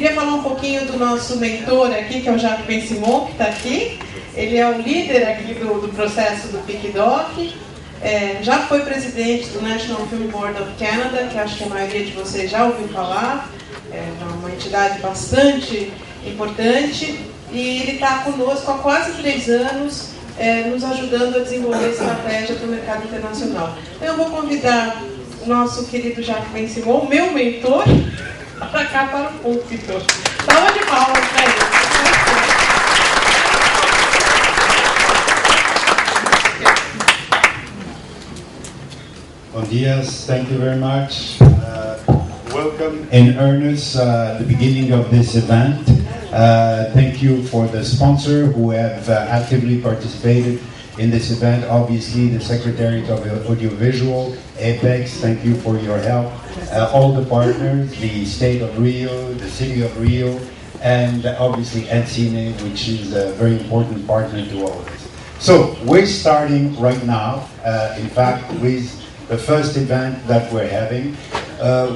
queria falar um pouquinho do nosso mentor aqui, que é o Jacques Ben-Simon, que está aqui. Ele é o líder aqui do processo do PICDOC. Já foi presidente do National Film Board of Canada, que acho que a maioria de vocês já ouviu falar. É uma entidade bastante importante. E ele está conosco há quase 3 anos, nos ajudando a desenvolver estratégia para o mercado internacional. Então, eu vou convidar o nosso querido Jacques Ben-Simon, meu mentor, para cá, para o púlpito. Salva de palmas para ele. Bom dia, thank you very much. Welcome in earnest the beginning of this event. Thank you for the sponsor who have actively participated in this event. Obviously, the Secretariat of Audiovisual, APEX, thank you for your help. All the partners, the State of Rio, the City of Rio, and obviously Encine, which is a very important partner to all of us. So, we're starting right now, in fact, with the first event that we're having.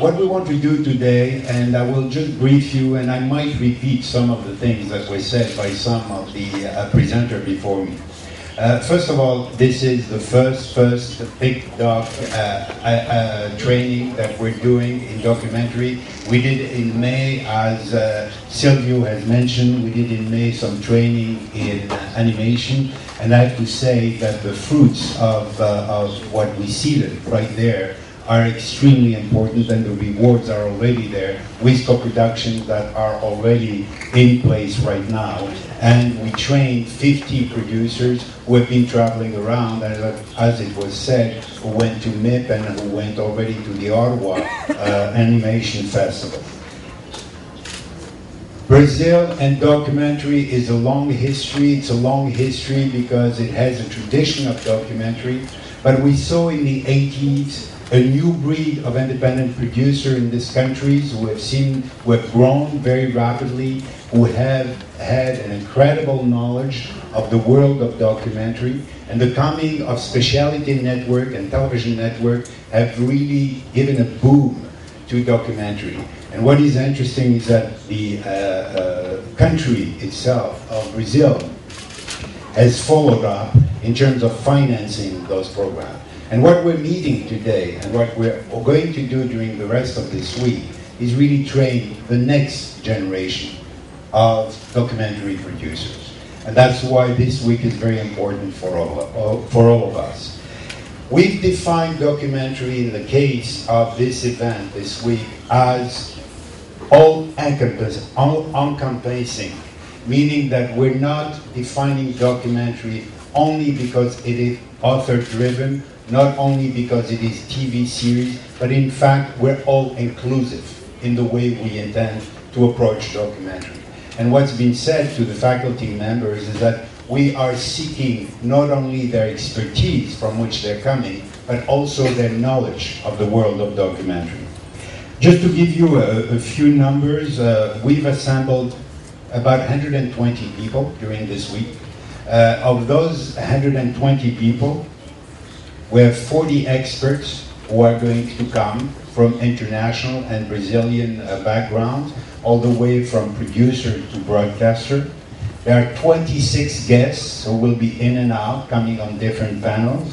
What we want to do today, and I will just brief you, and I might repeat some of the things that were said by some of the presenters before me. First of all, this is the first PICDOC training that we're doing in documentary. We did in May, as Silvio has mentioned, we did in May some training in animation, and I have to say that the fruits of what we see right there are extremely important, and the rewards are already there with co-productions that are already in place right now. And we trained 50 producers who have been traveling around, and as it was said, who went to MIP and who went already to the Ottawa Animation Festival. Brazil and documentary is a long history. It's a long history because it has a tradition of documentary, but we saw in the 80s a new breed of independent producers in these countries who have grown very rapidly, who have had an incredible knowledge of the world of documentary, and the coming of specialty network and television network have really given a boom to documentary. And what is interesting is that the country itself of Brazil has followed up in terms of financing those programs. And what we're meeting today, and what we're going to do during the rest of this week, is really train the next generation of documentary producers. And that's why this week is very important for all of us. We've defined documentary in the case of this event this week as all-encompassing, meaning that we're not defining documentary only because it is author-driven, not only because it is TV series, but in fact we're all inclusive in the way we intend to approach documentary. And what's been said to the faculty members is that we are seeking not only their expertise from which they're coming, but also their knowledge of the world of documentary. Just to give you a few numbers, we've assembled about 120 people during this week. Of those 120 people, we have 40 experts who are going to come from international and Brazilian backgrounds, all the way from producer to broadcaster. There are 26 guests who will be in and out, coming on different panels.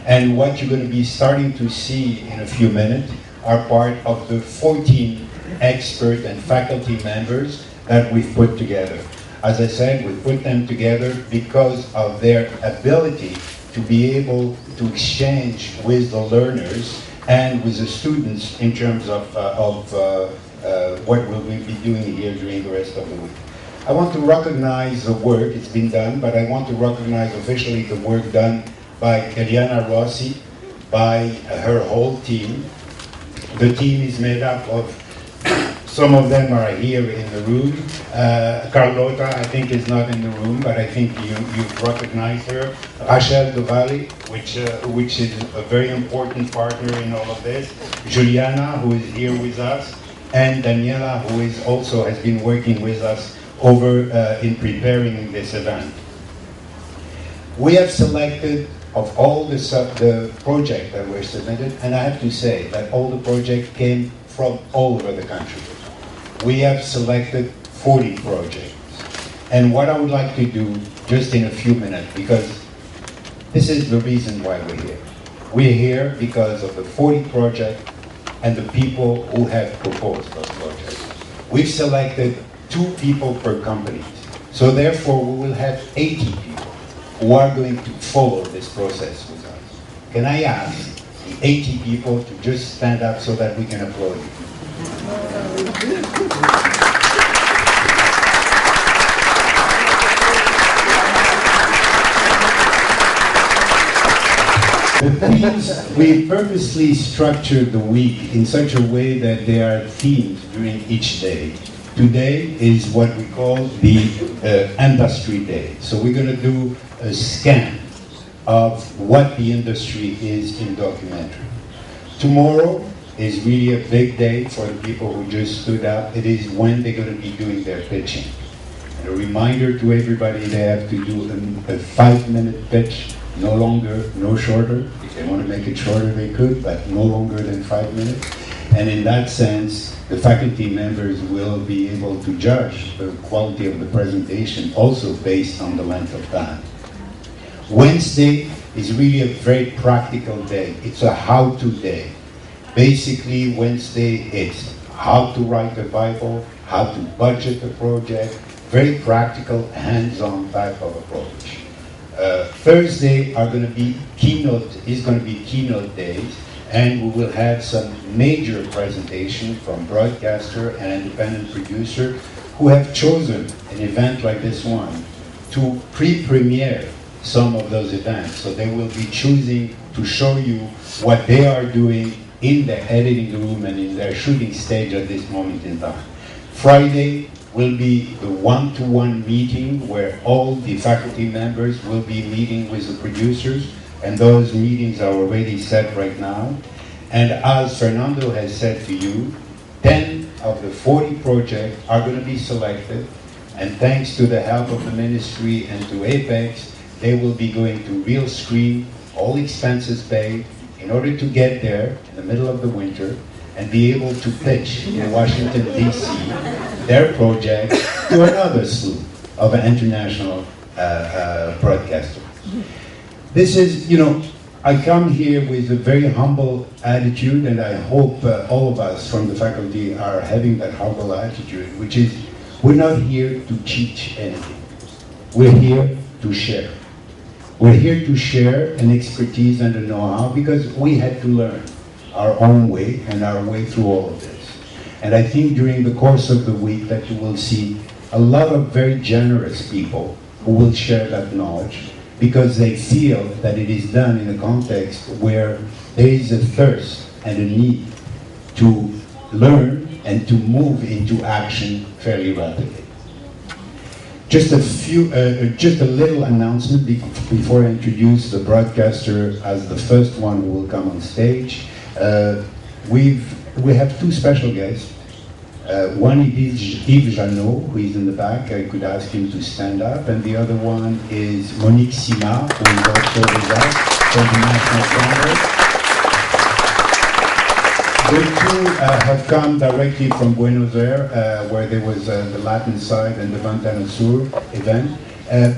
And what you're going to be starting to see in a few minutes are part of the 14 expert and faculty members that we've put together. As I said, we put them together because of their ability to be able to exchange with the learners and with the students in terms of what we'll be doing here during the rest of the week. I want to recognize the work, it's been done, but I want to recognize officially the work done by Eliana Rossi, by her whole team. The team is made up of, some of them are here in the room. Carlota, I think, is not in the room, but I think you've recognized her. Rachel Duvalli, which is a very important partner in all of this. Juliana, who is here with us, and Daniela, who has been working with us over in preparing this event. We have selected of all the projects that were submitted, and I have to say that all the projects came from all over the country. we have selected 40 projects. And what I would like to do, just in a few minutes, because this is the reason why we're here. We're here because of the 40 projects and the people who have proposed those projects. We've selected 2 people per company. So therefore, we will have 80 people who are going to follow this process with us. Can I ask the 80 people to just stand up so that we can applaud you? The themes, we purposely structured the week in such a way that there are themes during each day. Today is what we call the industry day. So we're going to do a scan of what the industry is in documentary. Tomorrow is really a big day for the people who just stood up. It is when they're going to be doing their pitching. And a reminder to everybody, they have to do a 5-minute pitch. No longer, no shorter. If they want to make it shorter, they could, but no longer than 5 minutes. And in that sense, the faculty members will be able to judge the quality of the presentation also based on the length of time. Wednesday is really a very practical day. It's a how-to day. Basically, Wednesday is how to write a Bible, how to budget a project, very practical, hands-on type of approach. Thursday is going to be keynote days, and we will have some major presentation from broadcaster and independent producer who have chosen an event like this one to pre-premiere some of those events. So they will be choosing to show you what they are doing in their editing room and in their shooting stage at this moment in time. Friday will be the one-to-one meeting where all the faculty members will be meeting with the producers, and those meetings are already set right now. And as Fernando has said to you, 10 of the 40 projects are going to be selected, and thanks to the help of the ministry and to Apex, they will be going to real screen, all expenses paid, in order to get there in the middle of the winter and be able to pitch in Washington, D.C., their project to another slew of international broadcasters. This is, I come here with a very humble attitude, and I hope all of us from the faculty are having that humble attitude, which is, we're not here to teach anything. We're here to share. We're here to share an expertise and a know-how because we had to learn our own way and our way through all of this. And I think during the course of the week that you will see a lot of very generous people who will share that knowledge because they feel that it is done in a context where there is a thirst and a need to learn and to move into action fairly rapidly. Just a little announcement before I introduce the broadcaster as the first one who will come on stage. We have 2 special guests. One is Yves Janot, who is in the back. I could ask him to stand up. And the other one is Monique Simard, who is also with us from the National Congress. The 2 have come directly from Buenos Aires, where there was the Latin side and the Ventana Sur event.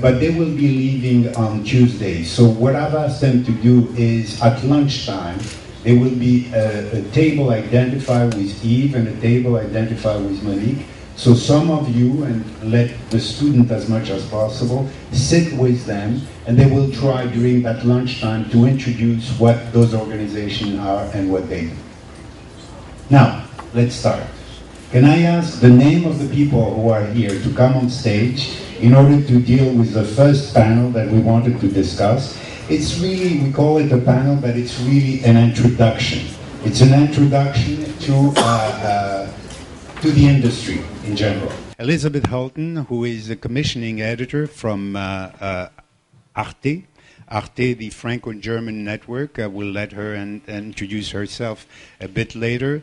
But they will be leaving on Tuesday. So what I've asked them to do is, at lunchtime, there will be a table identified with Yves and a table identified with Monique. So some of you, and let the student as much as possible, sit with them, and they will try during that lunchtime to introduce what those organizations are and what they do. Now, let's start. Can I ask the name of the people who are here to come on stage in order to deal with the first panel that we wanted to discuss? It's really, we call it a panel, but it's really an introduction. It's an introduction to the industry in general. Elizabeth Hulten, who is a commissioning editor from ARTE. ARTE, the Franco-German network, will let her introduce herself a bit later.